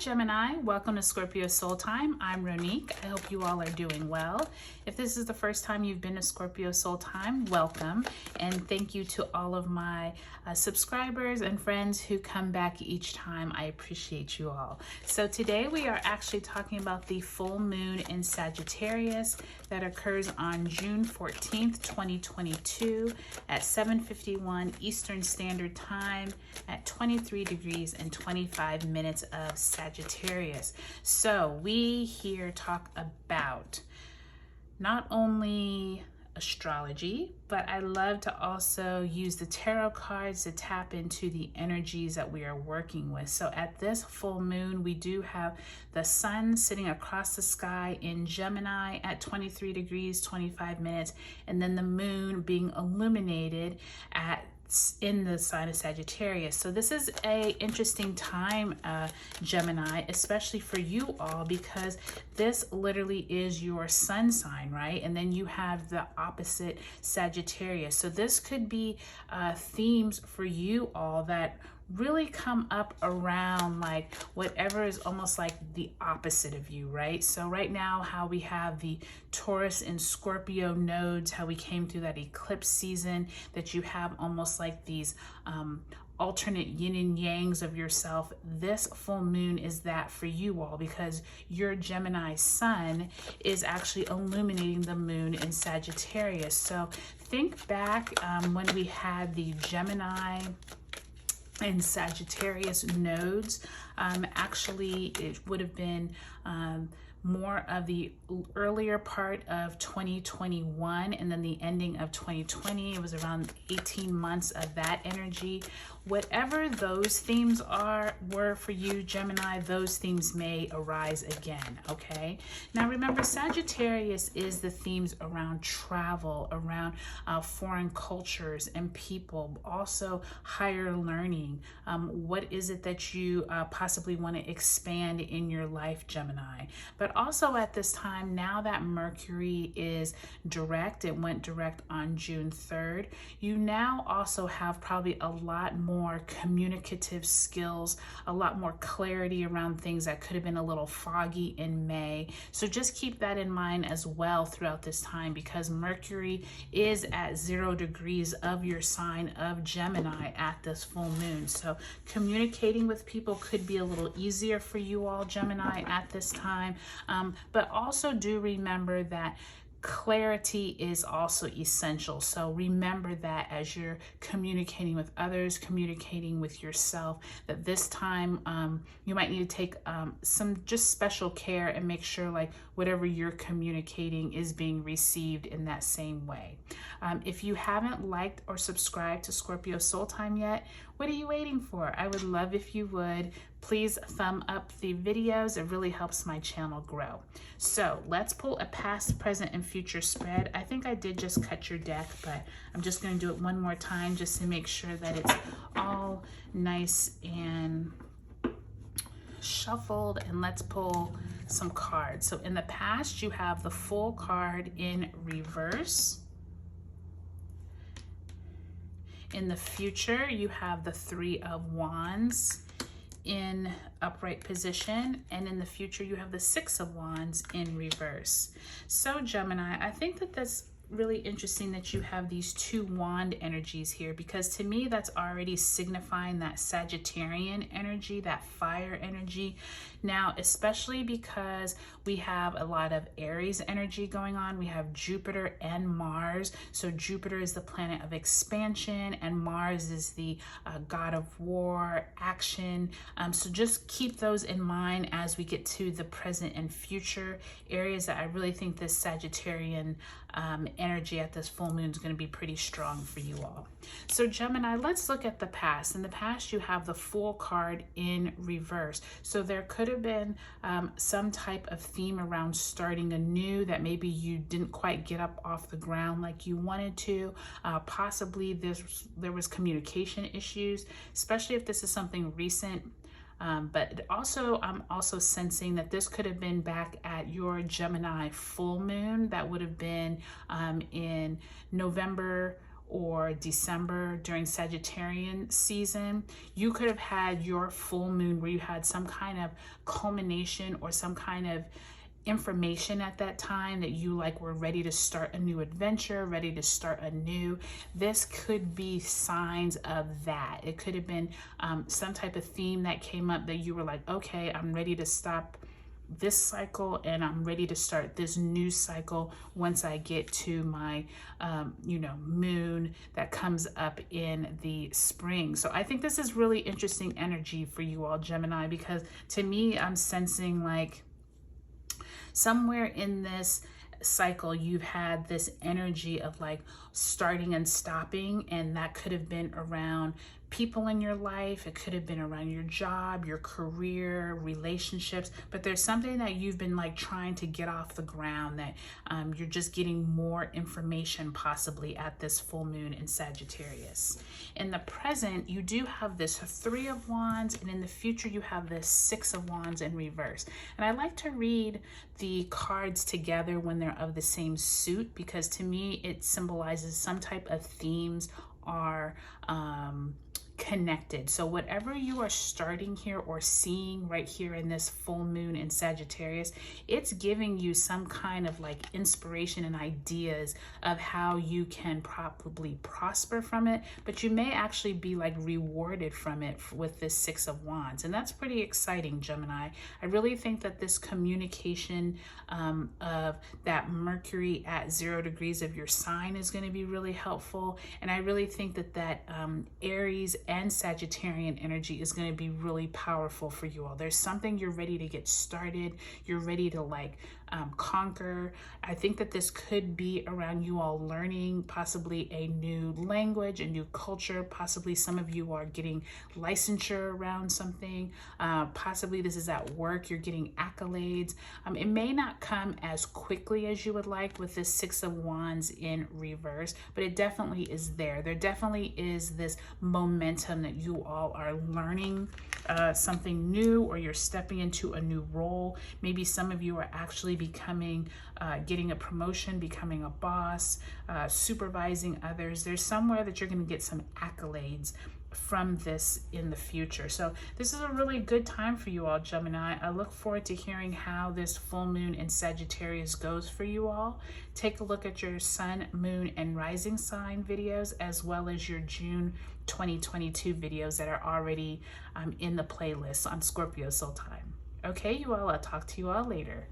Gemini, welcome to Scorpio Soul Time. I'm Ronique. I hope you all are doing well. If this is the first time you've been to Scorpio Soul Time, welcome. And thank you to all of my subscribers and friends who come back each time. I appreciate you all. So today we are actually talking about the full moon in Sagittarius that occurs on June 14th, 2022 at 7:51 Eastern Standard Time at 23 degrees and 25 minutes of Sagittarius. So we here talk about not only astrology, but I love to also use the tarot cards to tap into the energies that we are working with. So at this full moon, we do have the sun sitting across the sky in Gemini at 23 degrees, 25 minutes, and then the moon being illuminated in the sign of Sagittarius. So this is a interesting time, Gemini, especially for you all, because this literally is your sun sign, right? And then you have the opposite Sagittarius. So this could be themes for you all that really come up around like whatever is almost like the opposite of you, right? So right now, how we have the Taurus and Scorpio nodes, how we came through that eclipse season, that you have almost like these alternate yin and yangs of yourself. This full moon is that for you all, because your Gemini sun is actually illuminating the moon in Sagittarius. So think back when we had the Gemini and Sagittarius nodes. Actually, it would have been more of the earlier part of 2021 and then the ending of 2020. It was around 18 months of that energy. Whatever those themes were for you, Gemini, those themes may arise again, okay? Now remember, Sagittarius is the themes around travel, around foreign cultures and people, also higher learning. What is it that you possibly want to expand in your life, Gemini? But also at this time, now that Mercury is direct, it went direct on June 3rd, you now also have probably a lot more communicative skills, a lot more clarity around things that could have been a little foggy in May. So just keep that in mind as well throughout this time, because Mercury is at 0 degrees of your sign of Gemini at this full moon. So communicating with people could be a little easier for you all, Gemini, at this time. But also do remember that clarity is also essential. So remember that as you're communicating with others, communicating with yourself, that this time you might need to take some just special care and make sure like whatever you're communicating is being received in that same way. If you haven't liked or subscribed to Scorpio Soul Time yet, what are you waiting for? I would love if you would. Please thumb up the videos. It really helps my channel grow. So let's pull a past, present, and future spread. I think I did just cut your deck, but I'm just going to do it one more time just to make sure that it's all nice and shuffled. And let's pull some cards. So in the past, you have the Fool card in reverse. In the future, you have the Three of Wands in upright position, and in the future you have the Six of Wands in reverse. So Gemini, I think that that's really interesting that you have these two wand energies here, because to me that's already signifying that Sagittarian energy, that fire energy. Now, especially because we have a lot of Aries energy going on, we have Jupiter and Mars. So Jupiter is the planet of expansion and Mars is the god of war, action. So just keep those in mind as we get to the present and future areas that I really think this Sagittarian energy at this full moon is going to be pretty strong for you all. So Gemini, let's look at the past. In the past, you have the Fool card in reverse. So there could have been some type of theme around starting anew that maybe you didn't quite get up off the ground like you wanted to. Possibly there was communication issues, especially if this is something recent. But also, I'm also sensing that this could have been back at your Gemini full moon. That would have been in November or December during Sagittarian season, you could have had your full moon where you had some kind of culmination or some kind of information at that time that you like were ready to start a new adventure, ready to start anew. This could be signs of that. It could have been some type of theme that came up that you were like, okay, I'm ready to stop this cycle and I'm ready to start this new cycle once I get to my moon that comes up in the spring. So I think this is really interesting energy for you all, Gemini, because to me, I'm sensing like somewhere in this cycle you've had this energy of like starting and stopping, and that could have been around people in your life, it could have been around your job, your career, relationships, but there's something that you've been like trying to get off the ground that you're just getting more information possibly at this full moon in Sagittarius. In the present, you do have this Three of Wands, and in the future you have this Six of Wands in reverse. And I like to read the cards together when they're of the same suit, because to me it symbolizes some type of themes are connected. So whatever you are starting here or seeing right here in this full moon in Sagittarius, it's giving you some kind of like inspiration and ideas of how you can probably prosper from it, but you may actually be like rewarded from it with this Six of Wands. And that's pretty exciting, Gemini. I really think that this communication of that Mercury at 0 degrees of your sign is going to be really helpful. And I really think that Aries and Sagittarian energy is going to be really powerful for you all. There's something you're ready to get started. You're ready to like conquer. I think that this could be around you all learning possibly a new language, a new culture. Possibly some of you are getting licensure around something. Possibly this is at work. You're getting accolades. It may not come as quickly as you would like with this Six of Wands in reverse, but it definitely is there. There definitely is this momentum that you all are learning something new, or you're stepping into a new role. Maybe some of you are actually becoming, getting a promotion, becoming a boss, supervising others. There's somewhere that you're going to get some accolades from this in the future. So this is a really good time for you all, Gemini. I look forward to hearing how this full moon in Sagittarius goes for you all. Take a look at your sun, moon, and rising sign videos, as well as your June 2022 videos that are already in the playlist on Scorpio Soul Time. Okay, you all, I'll talk to you all later.